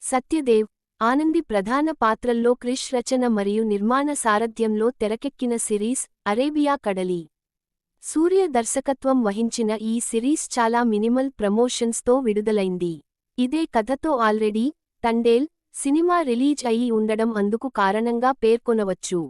సత్యదేవ్, ఆనంది ప్రధాన పాత్రల్లో క్రిష్ రచన మరియు నిర్మాణ సారథ్యంలో తెరకెక్కిన సిరీస్ అరేబియా కడలి. సూర్య దర్శకత్వం వహించిన ఈ సిరీస్ చాలా మినిమల్ ప్రమోషన్స్తో విడుదలైంది. ఇదే కథతో ఆల్రెడీ తండేల్ సినిమా రిలీజ్ అయి ఉండడం అందుకు కారణంగా పేర్కొనవచ్చు.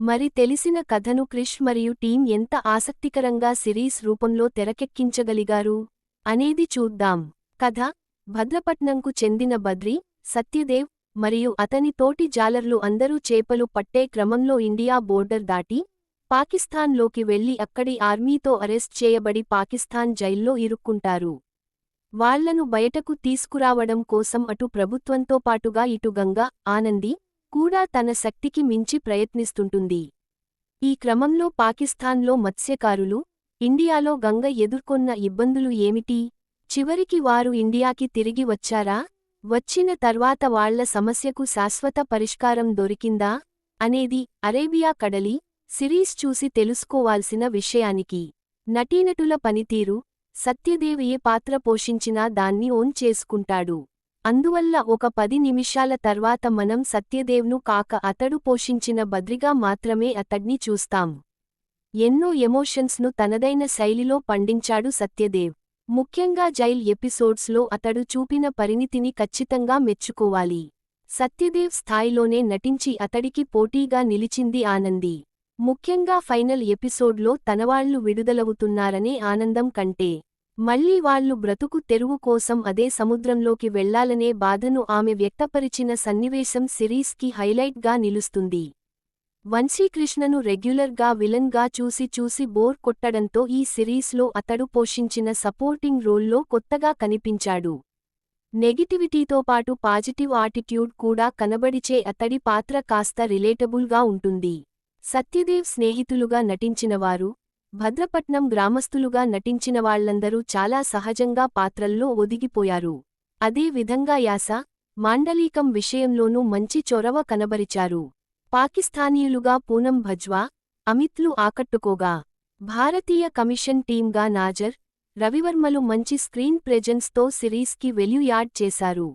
మరి తెలిసిన కథను క్రిష్ మరియు టీం ఎంత ఆసక్తికరంగా సిరీస్ రూపంలో తెరకెక్కించగలిగారు అనేది చూద్దాం. కథ: భద్రపట్నంకు చెందిన బద్రి, సత్యదేవ్ మరియు అతని తోటి జాలర్లు అందరూ చేపలు పట్టే క్రమంలో ఇండియా బోర్డర్ దాటి పాకిస్తాన్లోకి వెళ్లి అక్కడి ఆర్మీతో అరెస్ట్ చేయబడి పాకిస్తాన్ జైల్లో ఇరుక్కుంటారు. వాళ్లను బయటకు తీసుకురావడం కోసం అటు ప్రభుత్వంతో పాటుగా ఇటు గంగా, ఆనంది కూడా తన శక్తికి మించి ప్రయత్నిస్తుంటుంది. ఈ క్రమంలో పాకిస్తాన్లో మత్స్యకారులు, ఇండియాలో గంగ ఎదుర్కొన్న ఇబ్బందులు ఏమిటి? చివరికి వారు ఇండియాకి తిరిగి వచ్చారా? వచ్చిన తర్వాత వాళ్ల సమస్యకు శాశ్వత పరిష్కారం దొరికిందా అనేది అరేబియా కడలి సిరీస్ చూసి తెలుసుకోవాల్సిన విషయానికి. నటీనటుల పనితీరు: సత్యదేవ్ ఏ పాత్ర పోషించినా దాన్ని ఓన్ చేసుకుంటాడు. అందువల్ల ఒక 10 నిమిషాల తర్వాత మనం సత్యదేవ్ను కాక అతడు పోషించిన బద్రిగా మాత్రమే అతడ్ని చూస్తాం. ఎన్నో ఎమోషన్స్ను తనదైన శైలిలో పండించాడు సత్యదేవ్. ముఖ్యంగా జైల్ ఎపిసోడ్స్లో అతడు చూపిన పరిణితిని ఖచ్చితంగా మెచ్చుకోవాలి. సత్యదేవ్ స్థాయిలోనే నటించి అతడికి పోటీగా నిలిచింది ఆనంది. ముఖ్యంగా ఫైనల్ ఎపిసోడ్లో తనవాళ్లు విడుదలవుతున్నారనే ఆనందం కంటే, మళ్లీ వాళ్లు బ్రతుకు తెరువు కోసం అదే సముద్రంలోకి వెళ్లాలనే బాధను ఆమె వ్యక్తపరిచిన సన్నివేశం సిరీస్కి హైలైట్గా నిలుస్తుంది. వంశీకృష్ణను రెగ్యులర్గా విలన్గా చూసి బోర్ కొట్టడంతో ఈ సిరీస్లో అతడు పోషించిన సపోర్టింగ్ రోల్లో కొత్తగా కనిపించాడు. నెగిటివిటీతో పాటు పాజిటివ్ ఆటిట్యూడ్ కూడా కనబడిచే అతడి పాత్ర కాస్త రిలేటబుల్గా ఉంటుంది. సత్యదేవ్ స్నేహితులుగా నటించినవారు, భద్రపట్నం గ్రామస్తులుగా నటించినవాళ్లందరూ చాలా సహజంగా పాత్రల్లో ఒదిగిపోయారు. అదే విధంగా యాస, మాండలీకం విషయంలోనూ మంచి చొరవ కనబరిచారు. పాకిస్తానీయులుగా పూనం భజ్వా, అమిత్లు ఆకట్టుకోగా, భారతీయ కమిషన్ టీమ్గా నాజర్, రవివర్మలు మంచి స్క్రీన్ ప్రెజెన్స్తో సిరీస్కి వెల్యూ యాడ్ చేశారు.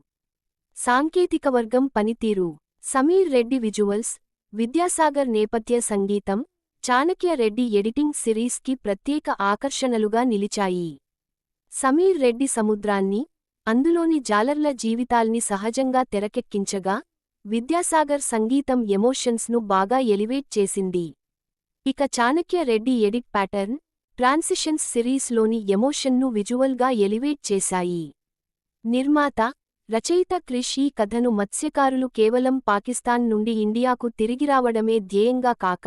సాంకేతికవర్గం పనితీరు: సమీర్ రెడ్డి విజువల్స్, విద్యాసాగర్ నేపథ్య సంగీతం, చాణక్య రెడ్డి ఎడిటింగ్ సిరీస్కి ప్రత్యేక ఆకర్షణలుగా నిలిచాయి. సమీర్ రెడ్డి సముద్రాన్ని, అందులోని జాలర్ల జీవితాల్ని సహజంగా తెరకెక్కించగా, విద్యాసాగర్ సంగీతం ఎమోషన్స్ను బాగా ఎలివేట్ చేసింది. ఇక Chanakya Reddy edit pattern, transitions సిరీస్లోని ఎమోషన్ను విజువల్గా ఎలివేట్ చేశాయి. నిర్మాత, రచయిత క్రిష్ ఈ కథను మత్స్యకారులు కేవలం పాకిస్తాన్ నుండి ఇండియాకు తిరిగిరావడమే ధ్యేయంగా కాక,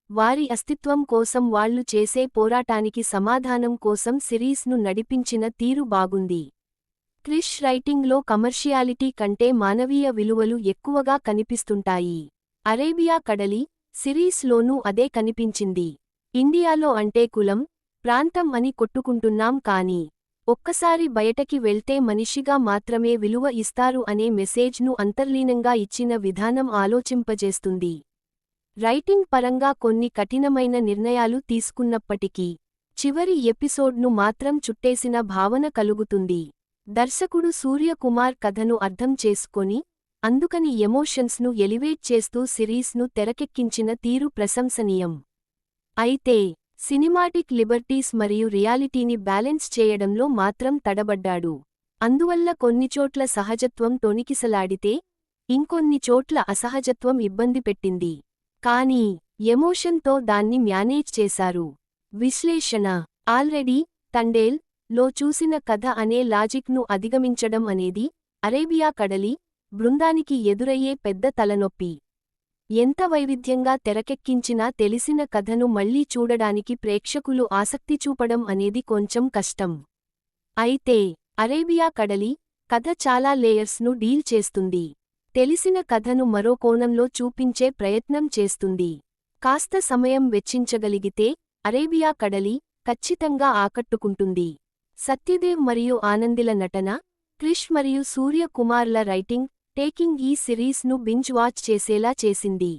వారి అస్తిత్వం కోసం వాళ్లు చేసే పోరాటానికి సమాధానం కోసం సిరీస్ను నడిపించిన తీరు బాగుంది. క్రిష్ రైటింగ్లో కమర్షియాలిటీ కంటే మానవీయ విలువలు ఎక్కువగా కనిపిస్తుంటాయి. అరేబియా కడలి సిరీస్లోనూ అదే కనిపించింది. ఇండియాలో అంటే కులం, ప్రాంతం అని కొట్టుకుంటున్నాం కానీ, ఒక్కసారి బయటకి వెళ్తే మనిషిగా మాత్రమే విలువ ఇస్తారు అనే మెసేజ్ను అంతర్లీనంగా ఇచ్చిన విధానం ఆలోచింపజేస్తుంది. రైటింగ్ పరంగా కొన్ని కఠినమైన నిర్ణయాలు తీసుకున్నప్పటికీ, చివరి ఎపిసోడ్ను మాత్రం చుట్టేసిన భావన కలుగుతుంది. దర్శకుడు సూర్యకుమార్ కథను అర్థం చేసుకొని, అందుకని ఎమోషన్స్ను ఎలివేట్ చేస్తూ సిరీస్ను తెరకెక్కించిన తీరు ప్రశంసనీయం. అయితే, సినిమాటిక్ లిబర్టీస్ మరియు రియాలిటీని బ్యాలెన్స్ చేయడంలో మాత్రం తడబడ్డాడు. అందువల్ల కొన్నిచోట్ల సహజత్వం తొణికిసలాడితే, ఇంకొన్ని చోట్ల అసహజత్వం ఇబ్బంది పెట్టింది. కానీ, ఎమోషన్తో దాన్ని మ్యానేజ్ చేశారు. విశ్లేషణ: ఆల్రెడీ తండేల్ లో చూసిన కథ అనే లాజిక్ను అధిగమించడం అనేది అరేబియా కడలి బృందానికి ఎదురయ్యే పెద్ద తలనొప్పి. ఎంత వైవిధ్యంగా తెరకెక్కించినా తెలిసిన కథను మళ్లీ చూడడానికి ప్రేక్షకులు ఆసక్తి చూపడం అనేది కొంచెం కష్టం. అయితే, అరేబియా కడలి కథ చాలా లేయర్స్ను డీల్ చేస్తుంది. తెలిసిన కథను మరో కోణంలో చూపించే ప్రయత్నం చేస్తుంది. కాస్త సమయం వెచ్చించగలిగితే అరేబియా కడలి ఖచ్చితంగా ఆకట్టుకుంటుంది. సత్యదేవ్ మరియు ఆనందిల నటన, క్రిష్ మరియు సూర్య కుమార్ల రైటింగ్, టేకింగ్ ఈ సిరీస్ను బింజ్ వాచ్ చేసేలా చేసింది.